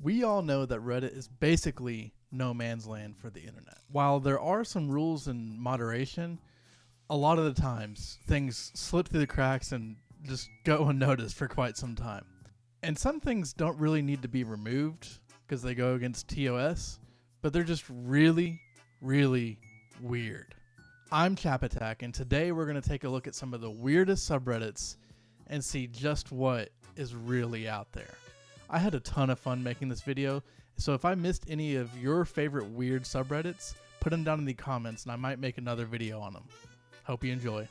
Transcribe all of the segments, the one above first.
We all know that Reddit is basically no man's land for the internet. While there are some rules and moderation, a lot of the times things slip through the cracks and just go unnoticed for quite some time. And some things don't really need to be removed because they go against TOS, but they're just really, really weird. I'm Chap Attack, and today we're going to take a look at some of the weirdest subreddits and see just what is really out there. I had a ton of fun making this video, so if I missed any of your favorite weird subreddits, put them down in the comments and I might make another video on them. Hope you enjoy.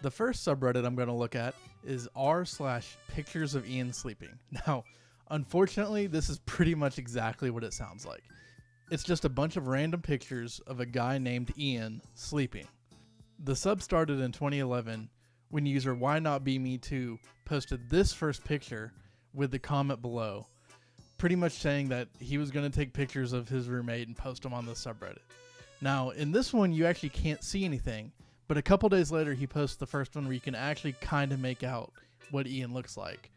The first subreddit I'm going to look at is r/pictures of Ian sleeping. Now, unfortunately, this is pretty much exactly what it sounds like. It's just a bunch of random pictures of a guy named Ian sleeping. The sub started in 2011 when user Why Not Be Me Too posted this first picture with the comment below, pretty much saying that he was going to take pictures of his roommate and post them on the subreddit. Now, in this one, you actually can't see anything, but a couple days later, he posts the first one where you can actually kind of make out what Ian looks like.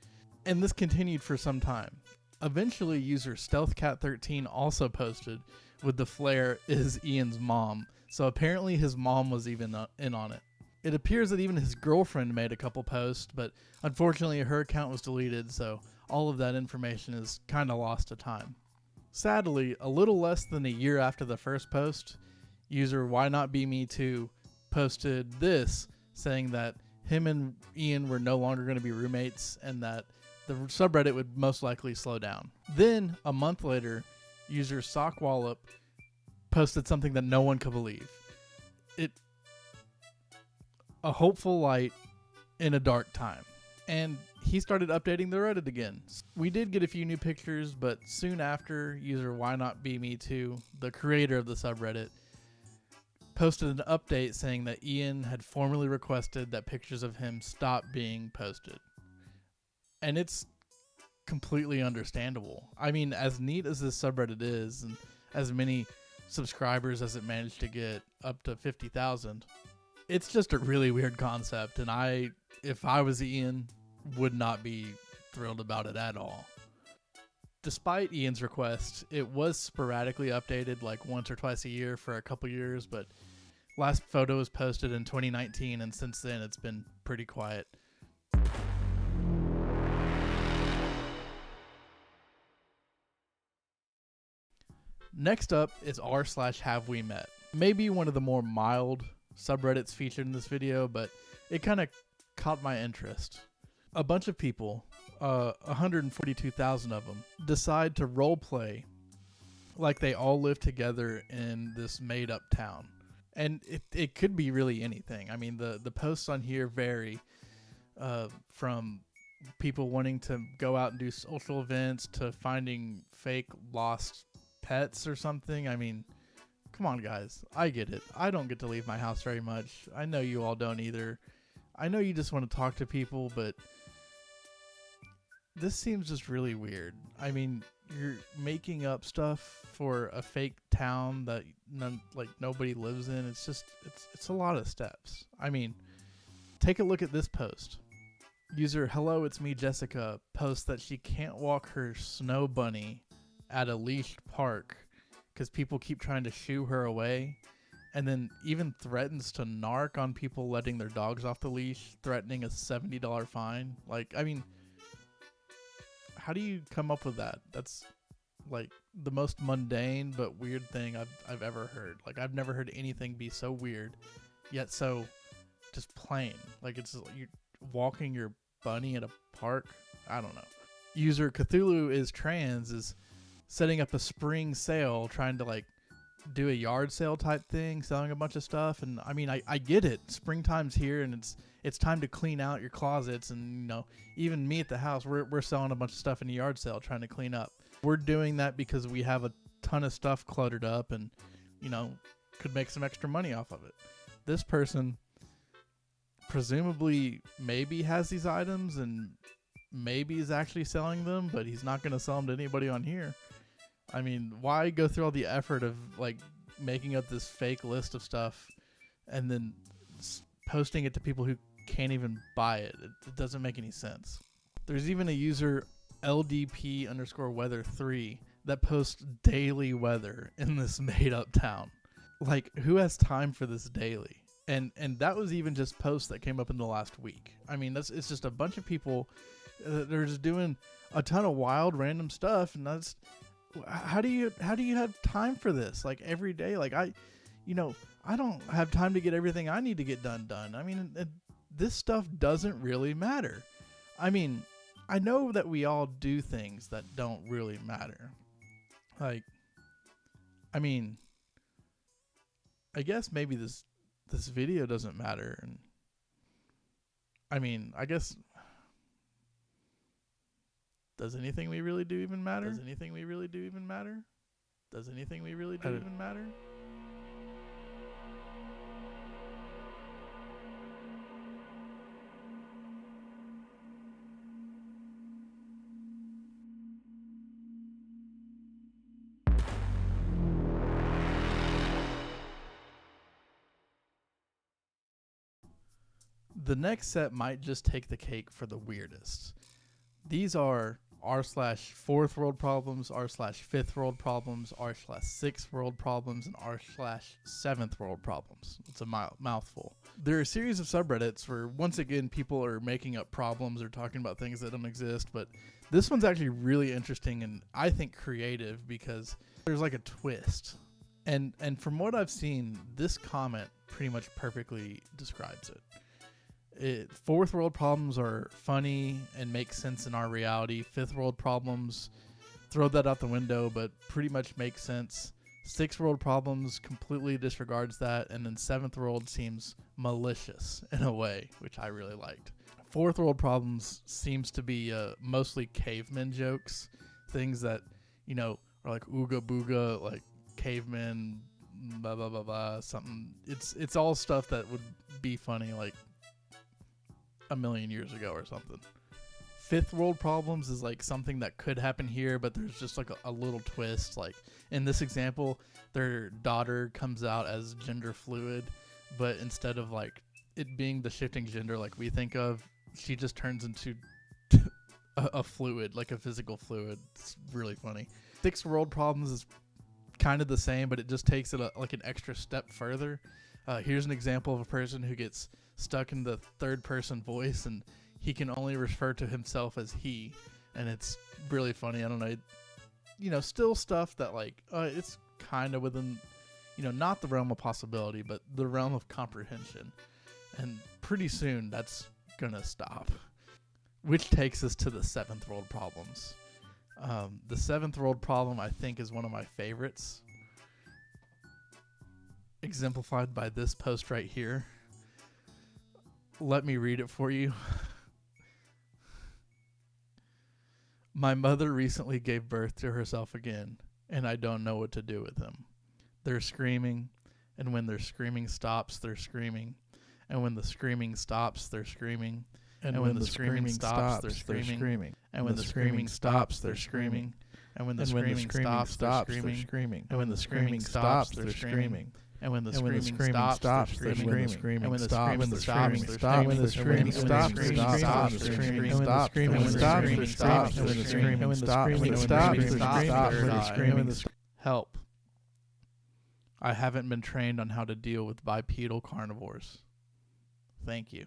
And this continued for some time. Eventually, user StealthCat13 also posted with the flare is Ian's mom, so apparently his mom was even in on it. It appears that even his girlfriend made a couple posts, but unfortunately her account was deleted, so all of that information is kind of lost to time. Sadly, a little less than a year after the first post, user Why Not Be Me Too posted this, saying that him and Ian were no longer going to be roommates and that the subreddit would most likely slow down. Then, a month later, user Sockwallop posted something that no one could believe. A hopeful light in a dark time. And he started updating the Reddit again. We did get a few new pictures, but soon after, user Why Not Be Me Too, the creator of the subreddit, posted an update saying that Ian had formally requested that pictures of him stop being posted. And it's completely understandable. I mean, as neat as this subreddit is, and as many subscribers as it managed to get, up to 50,000, it's just a really weird concept, and if I was Ian, would not be thrilled about it at all. Despite Ian's request, it was sporadically updated like once or twice a year for a couple years, but last photo was posted in 2019, and since then it's been pretty quiet. Next up is r/have we met. Maybe one of the more mild subreddits featured in this video, but it kind of caught my interest. A bunch of people, 142,000 of them, decide to roleplay like they all live together in this made-up town. And it could be really anything. I mean, the posts on here vary from people wanting to go out and do social events to finding fake lost pets or something. I mean, come on, guys. I get it. I don't get to leave my house very much. I know you all don't either. I know you just want to talk to people, but this seems just really weird. I mean, you're making up stuff for a fake town that nobody lives in. It's a lot of steps. I mean, take a look at this post. User Hello It's Me Jessica posts that she can't walk her snow bunny at a leashed park because people keep trying to shoo her away, and then even threatens to narc on people letting their dogs off the leash, threatening a $70 fine. Like, I mean, how do you come up with that? That's like the most mundane but weird thing I've ever heard. Like, I've never heard anything be so weird, yet so just plain. Like, it's you're walking your bunny in a park. I don't know. User Cthulhu is Trans is setting up a spring sale, trying to do a yard sale type thing, selling a bunch of stuff. And I mean, I get it. Springtime's here, and it's time to clean out your closets. And even me at the house, we're selling a bunch of stuff in the yard sale, trying to clean up. We're doing that because we have a ton of stuff cluttered up, and could make some extra money off of it. This person presumably maybe has these items and maybe is actually selling them, but he's not going to sell them to anybody on here. I mean, why go through all the effort of making up this fake list of stuff and then posting it to people who can't even buy it. It doesn't make any sense. There's even a user LDP_weather3 that posts daily weather in this made up town. Like, who has time for this daily? And that was even just posts that came up in the last week. I mean, it's just a bunch of people they're just doing a ton of wild random stuff, and that's how do you have time for this? Like, every day, like I don't have time to get everything I need to get done. I mean, this stuff doesn't really matter. I mean, I know that we all do things that don't really matter. Like, I mean, I guess maybe this video doesn't matter, and I mean, I guess, does anything we really do even matter? Does anything we really do even matter? Does anything we really do even matter? The next set might just take the cake for the weirdest. These are r/4th world problems, r/5th world problems, r/6th world problems, and r/7th world problems. It's a mouthful. There are a series of subreddits where, once again, people are making up problems or talking about things that don't exist, but this one's actually really interesting and I think creative because there's like a twist. And from what I've seen, this comment pretty much perfectly describes it. Fourth world problems are funny and make sense in our reality. Fifth world problems, throw that out the window, but pretty much make sense. Sixth world problems completely disregards that. And then seventh world seems malicious in a way, which I really liked. Fourth world problems seems to be mostly caveman jokes. Things that, are like ooga booga, like cavemen, blah, blah, blah, blah, something. It's all stuff that would be funny, like, a million years ago or something. Fifth world problems is like something that could happen here, but there's just like a little twist. Like in this example, their daughter comes out as gender fluid, but instead of like it being the shifting gender like we think of, she just turns into a fluid, like a physical fluid. It's really funny. Sixth world problems is kind of the same, but it just takes it like an extra step further. Here's an example of a person who gets stuck in the third person voice and he can only refer to himself as he, and it's really funny. I don't know, still stuff that like it's kind of within, not the realm of possibility, but the realm of comprehension, and pretty soon that's gonna stop. Which takes us to the seventh world problems. The seventh world problem I think is one of my favorites, exemplified by this post right here. Let me read it for you. My mother recently gave birth to herself again, and I don't know what to do with them. They're screaming, and when their screaming stops, they're screaming. And when the screaming stops, they're screaming. And when the screaming stops, they're screaming. And when the screaming stops, they're screaming. And when the screaming stops, they're screaming. And when the screaming stops, they're screaming. And when the screaming stops, they're screaming. And when the screaming stops, they're screaming. When the screaming stops, they're screaming. And when the screaming stops, they're screaming. And when the screaming stops, they're screaming. Help. I haven't been trained on how to deal with bipedal carnivores. Thank you.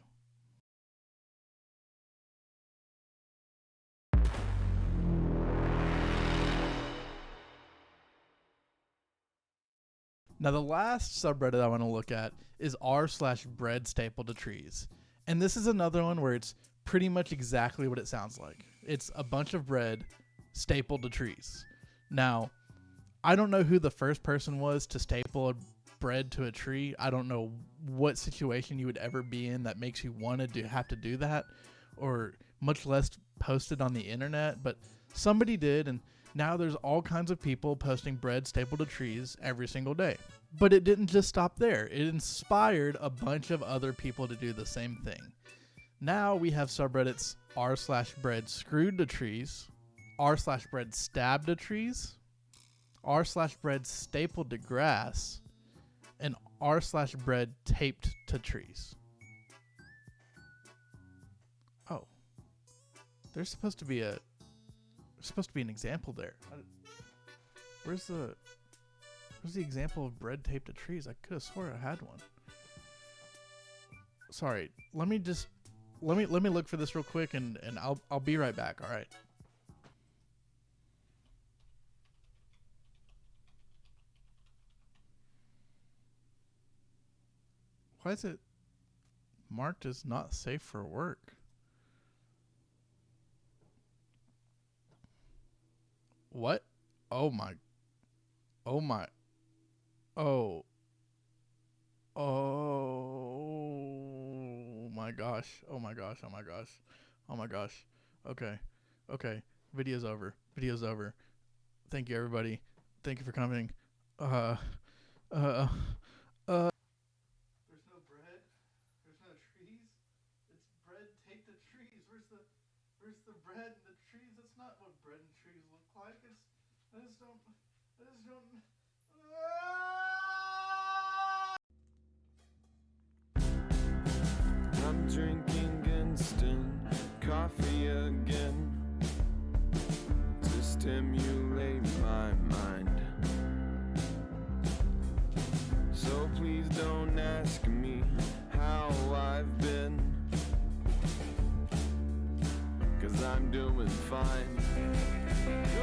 Now, the last subreddit I want to look at is r/bread stapled to trees. And this is another one where it's pretty much exactly what it sounds like. It's a bunch of bread stapled to trees. Now, I don't know who the first person was to staple a bread to a tree. I don't know what situation you would ever be in that makes you want to have to do that, or much less post it on the internet. But somebody did, and now there's all kinds of people posting bread stapled to trees every single day. But it didn't just stop there. It inspired a bunch of other people to do the same thing. Now we have subreddits r/bread screwed to trees, r/bread stabbed to trees, r/bread stapled to grass, and r/bread taped to trees. Oh. There's supposed to be an example there. Where's the example of bread taped to trees? I could have swore I had one. Sorry. Let me look for this real quick and I'll be right back, all right? Why is it marked as not safe for work? What? Oh my. Oh my. Oh. Oh my gosh. Oh my gosh. Oh my gosh. Oh my gosh. Okay. Okay. Video's over. Video's over. Thank you, everybody. Thank you for coming. There's no bread. There's no trees. It's bread taped to trees. Where's the bread and the trees? That's not what bread and trees look like. I just don't. I'm drinking instant coffee again to stimulate my mind. So please don't ask me how I've been, 'cause I'm doing fine.